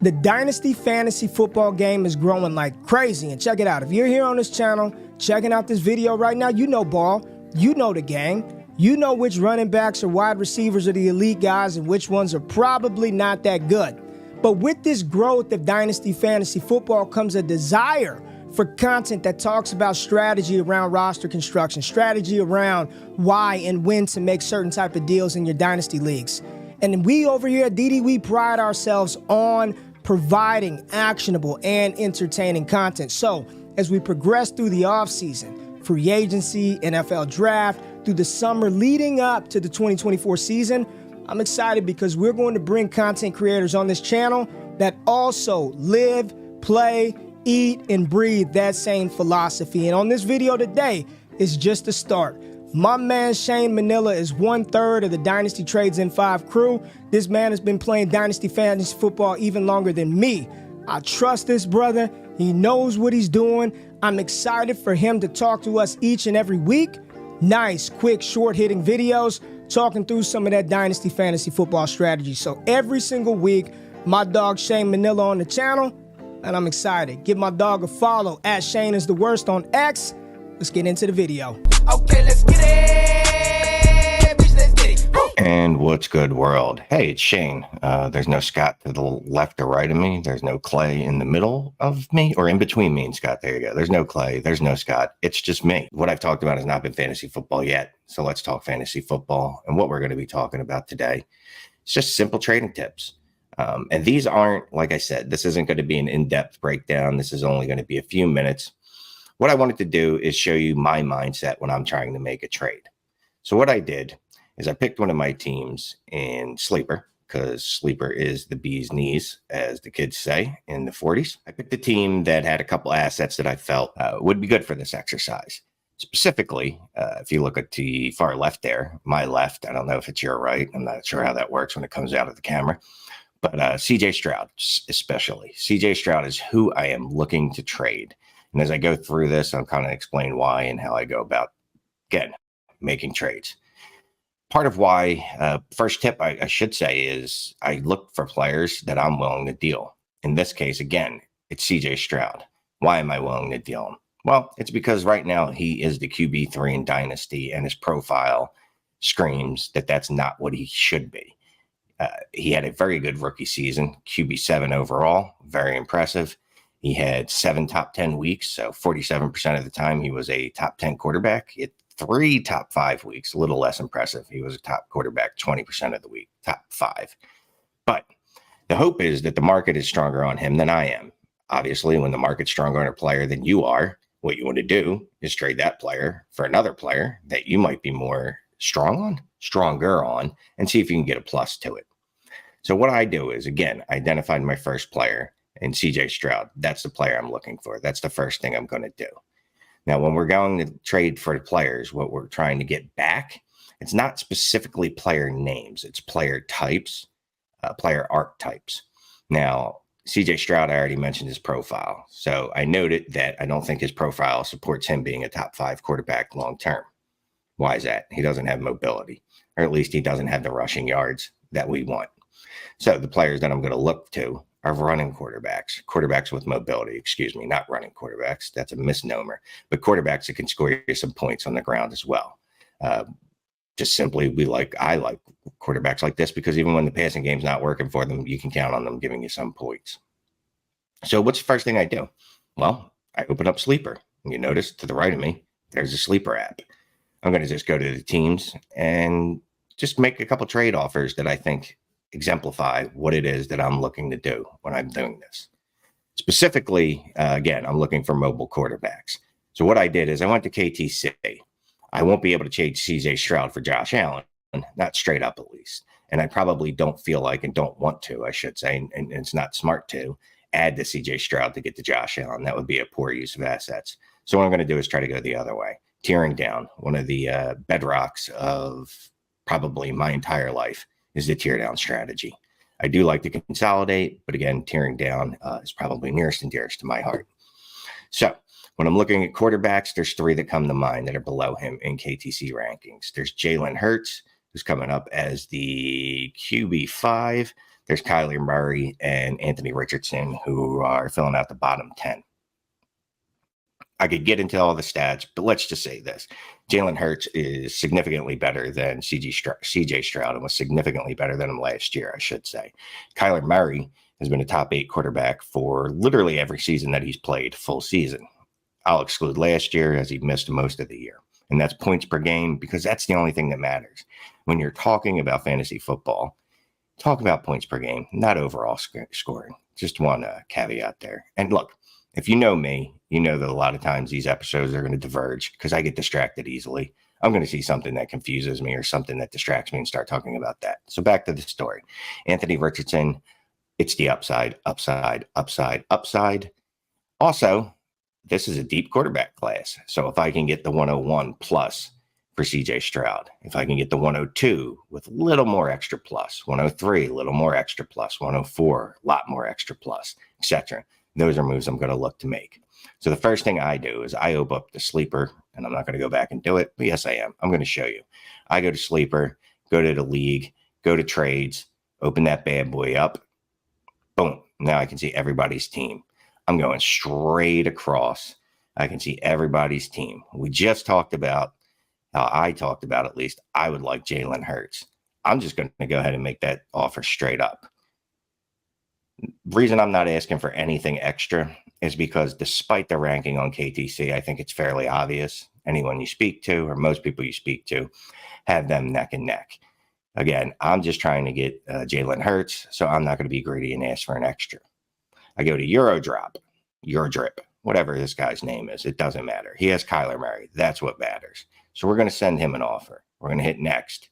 The Dynasty fantasy football game is growing like crazy. And check it out. If you're here on this channel, checking out this video right now, you know ball, you know the game, you know which running backs or wide receivers are the elite guys and which ones are probably not that good. But with this growth of Dynasty fantasy football comes a desire for content that talks about strategy around roster construction, strategy around why and when to make certain type of deals in your Dynasty leagues. And we over here at DD, we pride ourselves on providing actionable and entertaining content. So as we progress through the offseason, free agency, NFL draft, through the summer leading up to the 2024 season, I'm excited because we're going to bring content creators on this channel that also live, play, eat, and breathe that same philosophy. And on this video today is just a start. My man Shane Manila is 1/3 of the Dynasty Trades in 5 crew. This man has been playing Dynasty fantasy football even longer than me. I trust this brother. He knows what he's doing. I'm excited for him to talk to us each and every week. Nice, quick, short-hitting videos talking through some of that Dynasty fantasy football strategy. So every single week, my dog Shane Manila on the channel, and I'm excited. Give my dog a follow at Shane is the worst on X. Let's get into the video. Okay, let's get it. Bitch, let's get it. Woo. And what's good, world? Hey, it's Shane. There's no Scott to the left or right of me. There's no Clay in the middle of me, or in between me and Scott. There you go. There's no Clay. There's no Scott. It's just me. What I've talked about has not been fantasy football yet. So let's talk fantasy football. And what we're going to be talking about today is just simple trading tips. And these aren't, like I said, this isn't going to be an in-depth breakdown. This is only going to be a few minutes. What I wanted to do is show you my mindset when I'm trying to make a trade. So what I did is I picked one of my teams in Sleeper, because Sleeper is the bee's knees, as the kids say in the 40s. I picked a team that had a couple assets that I felt would be good for this exercise. Specifically, if you look at the far left there, my left, I don't know if it's your right. I'm not sure how that works when it comes out of the camera. But CJ Stroud, especially. CJ Stroud is who I am looking to trade. And as I go through this, I'll kind of explain why and how I go about, again, making trades. Part of why, first tip I should say is I look for players that I'm willing to deal. In this case, again, it's CJ Stroud. Why am I willing to deal him? Well, it's because right now he is the QB3 in Dynasty, and his profile screams that that's not what he should be. He had a very good rookie season, QB7 overall, very impressive. He had 7 top 10 weeks, so 47% of the time he was a top 10 quarterback. He had 3 top 5 weeks, a little less impressive. He was a top quarterback 20% of the week, top 5. But the hope is that the market is stronger on him than I am. Obviously, when the market's stronger on a player than you are, what you want to do is trade that player for another player that you might be more stronger on, and see if you can get a plus to it. So what I do is, again, I identified my first player in CJ Stroud. That's the player I'm looking for. That's the first thing I'm going to do. Now, when we're going to trade for the players, what we're trying to get back, it's not specifically player names. It's player types, player archetypes. Now, CJ Stroud, I already mentioned his profile. So I noted that I don't think his profile supports him being a top 5 quarterback long term. Why is that? He doesn't have mobility, or at least he doesn't have the rushing yards that we want. So the players that I'm going to look to are running quarterbacks with mobility, not running quarterbacks. That's a misnomer, but quarterbacks that can score you some points on the ground as well. Just simply, I like quarterbacks like this because even when the passing game's not working for them, you can count on them giving you some points. So what's the first thing I do? Well, I open up Sleeper. And you notice to the right of me, there's a Sleeper app. I'm going to just go to the teams and just make a couple trade offers that I think exemplify what it is that I'm looking to do when I'm doing this. Specifically, again, I'm looking for mobile quarterbacks. So what I did is I went to KTC. I won't be able to trade CJ Stroud for Josh Allen, not straight up at least. And I probably don't feel like and don't want to, I should say, and it's not smart to add the CJ Stroud to get to Josh Allen. That would be a poor use of assets. So what I'm going to do is try to go the other way, tearing down. One of the bedrocks of probably my entire life is the tear down strategy. I do like to consolidate, but again, tearing down is probably nearest and dearest to my heart. So when I'm looking at quarterbacks, there's 3 that come to mind that are below him in KTC rankings. There's Jalen Hurts, who's coming up as the QB5. There's Kyler Murray and Anthony Richardson, who are filling out the bottom 10. I could get into all the stats, but let's just say this. Jalen Hurts is significantly better than CJ Stroud and was significantly better than him last year, I should say. Kyler Murray has been a top 8 quarterback for literally every season that he's played, full season. I'll exclude last year as he missed most of the year. And that's points per game, because that's the only thing that matters. When you're talking about fantasy football, talk about points per game, not overall scoring. Just one caveat there. And look, if you know me, you know that a lot of times these episodes are going to diverge because I get distracted easily. I'm going to see something that confuses me or something that distracts me and start talking about that. So back to the story. Anthony Richardson, it's the upside, upside, upside, upside. Also, this is a deep quarterback class. So if I can get the 101 plus for CJ Stroud, if I can get the 102 with a little more extra plus, 103, a little more extra plus, 104, a lot more extra plus, etc. Those are moves I'm going to look to make. So the first thing I do is I open up the sleeper, and I'm not going to go back and do it, but yes, I am. I'm going to show you. I go to sleeper, go to the league, go to trades, open that bad boy up. Boom. Now I can see everybody's team. I'm going straight across. I can see everybody's team. We just talked about how I talked about, at least, I would like Jalen Hurts. I'm just going to go ahead and make that offer straight up. Reason I'm not asking for anything extra is because despite the ranking on KTC, I think it's fairly obvious. Anyone you speak to, or most people you speak to, have them neck and neck. Again, I'm just trying to get Jalen Hurts, so I'm not going to be greedy and ask for an extra. I go to Eurodrip, whatever this guy's name is. It doesn't matter. He has Kyler Murray. That's what matters. So we're going to send him an offer. We're going to hit next.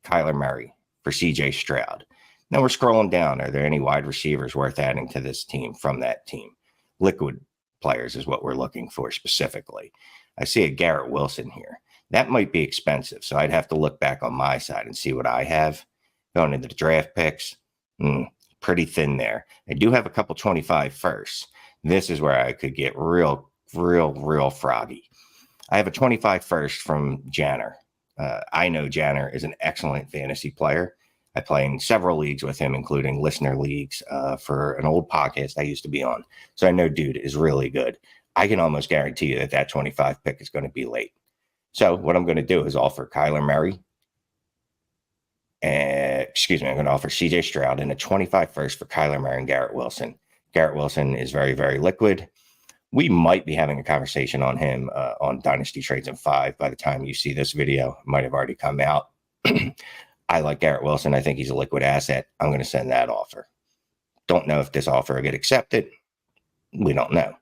Kyler Murray for CJ Stroud. Now we're scrolling down. Are there any wide receivers worth adding to this team from that team? Liquid players is what we're looking for specifically. I see a Garrett Wilson here. That might be expensive, so I'd have to look back on my side and see what I have. Going into the draft picks, pretty thin there. I do have a couple 25 firsts. This is where I could get real froggy. I have a 25 first from Janner. I know Janner is an excellent fantasy player. I play in several leagues with him, including listener leagues for an old podcast I used to be on. So I know dude is really good. I can almost guarantee you that 25 pick is going to be late. So what I'm going to do is offer Kyler Murray. I'm going to offer CJ Stroud and a 25 first for Kyler Murray and Garrett Wilson. Garrett Wilson is very, very liquid. We might be having a conversation on him on Dynasty Trades in 5 by the time you see this video. It might have already come out. I like Garrett Wilson. I think he's a liquid asset. I'm going to send that offer. Don't know if this offer will get accepted. We don't know.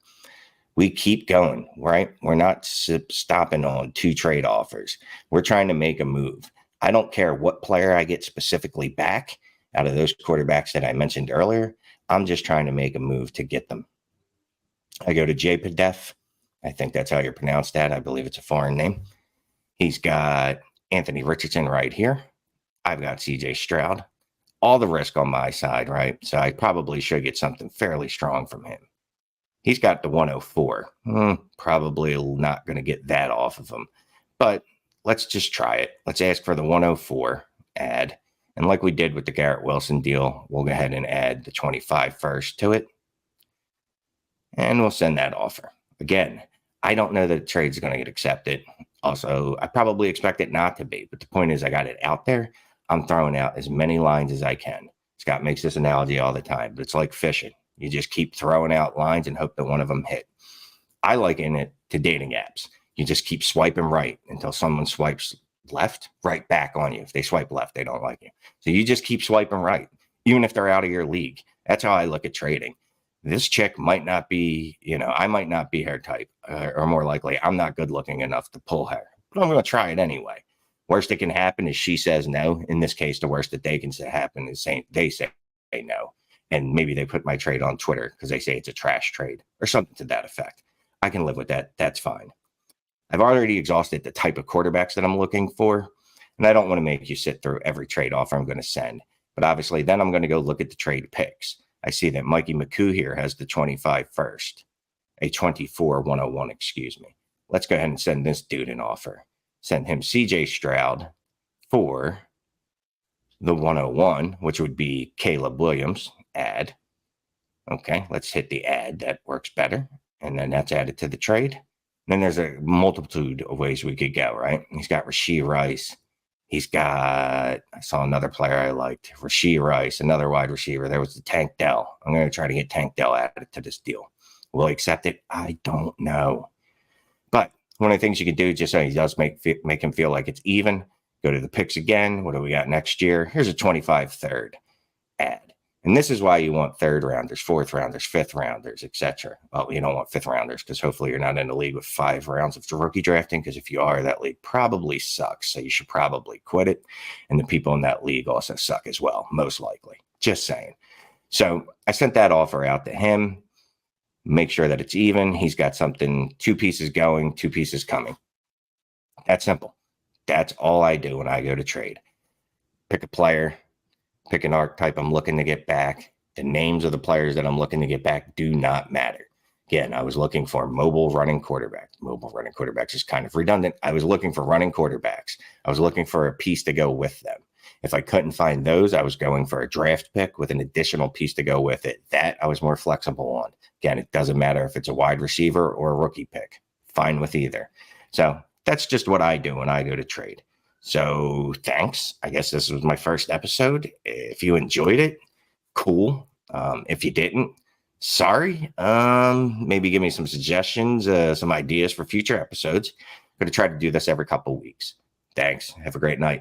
We keep going, right? We're not stopping on 2 trade offers. We're trying to make a move. I don't care what player I get specifically back out of those quarterbacks that I mentioned earlier. I'm just trying to make a move to get them. I go to JPDF. I think that's how you pronounce that. I believe it's a foreign name. He's got Anthony Richardson right here. I've got CJ Stroud. All the risk on my side, right? So I probably should get something fairly strong from him. He's got the 104. Probably not going to get that off of him. But let's just try it. Let's ask for the 104 add. And like we did with the Garrett Wilson deal, we'll go ahead and add the 25 first to it. And we'll send that offer. Again, I don't know that the trade's going to get accepted. Also, I probably expect it not to be. But the point is, I got it out there. I'm throwing out as many lines as I can. Scott makes this analogy all the time, but it's like fishing. You just keep throwing out lines and hope that one of them hit. I liken it to dating apps. You just keep swiping right until someone swipes left, right back on you. If they swipe left, they don't like you. So you just keep swiping right, even if they're out of your league. That's how I look at trading. This chick might not be, I might not be her type, or more likely, I'm not good looking enough to pull her, but I'm going to try it anyway. Worst that can happen is she says no. In this case, the worst that they can happen is they say no. And maybe they put my trade on Twitter because they say it's a trash trade or something to that effect. I can live with that. That's fine. I've already exhausted the type of quarterbacks that I'm looking for, and I don't want to make you sit through every trade offer I'm going to send. But obviously, then I'm going to go look at the trade picks. I see that Mikey McCoo here has the 25 first, a 24 101, excuse me. Let's go ahead and send this dude an offer. Send him CJ Stroud for the 101, which would be Caleb Williams, add. Okay, let's hit the add. That works better. And then that's added to the trade. Then there's a multitude of ways we could go, right? He's got Rashee Rice. He's got, I saw another player I liked, Rashee Rice, another wide receiver. There was the Tank Dell. I'm going to try to get Tank Dell added to this deal. Will he accept it? I don't know. But one of the things you could do, just so he does make him feel like it's even, go to the picks again. What do we got next year? Here's a 25 third add. And this is why you want third rounders, fourth rounders, fifth rounders, etc. Well, you don't want fifth rounders because hopefully you're not in a league with 5 rounds of rookie drafting, because if you are, that league probably sucks. So you should probably quit it. And the people in that league also suck as well, most likely. Just saying. So I sent that offer out to him. Make sure that it's even. He's got something, 2 pieces going, 2 pieces coming. That's simple. That's all I do when I go to trade. Pick a player. Pick an archetype I'm looking to get back. The names of the players that I'm looking to get back do not matter. Again, I was looking for mobile running quarterback. Mobile running quarterbacks is kind of redundant. I was looking for running quarterbacks. I was looking for a piece to go with them. If I couldn't find those, I was going for a draft pick with an additional piece to go with it. That I was more flexible on. Again, it doesn't matter if it's a wide receiver or a rookie pick. Fine with either. So that's just what I do when I go to trade. So thanks. I guess this was my first episode. If you enjoyed it, cool. If you didn't, sorry. Maybe give me some suggestions, some ideas for future episodes. I'm going to try to do this every couple of weeks. Thanks. Have a great night.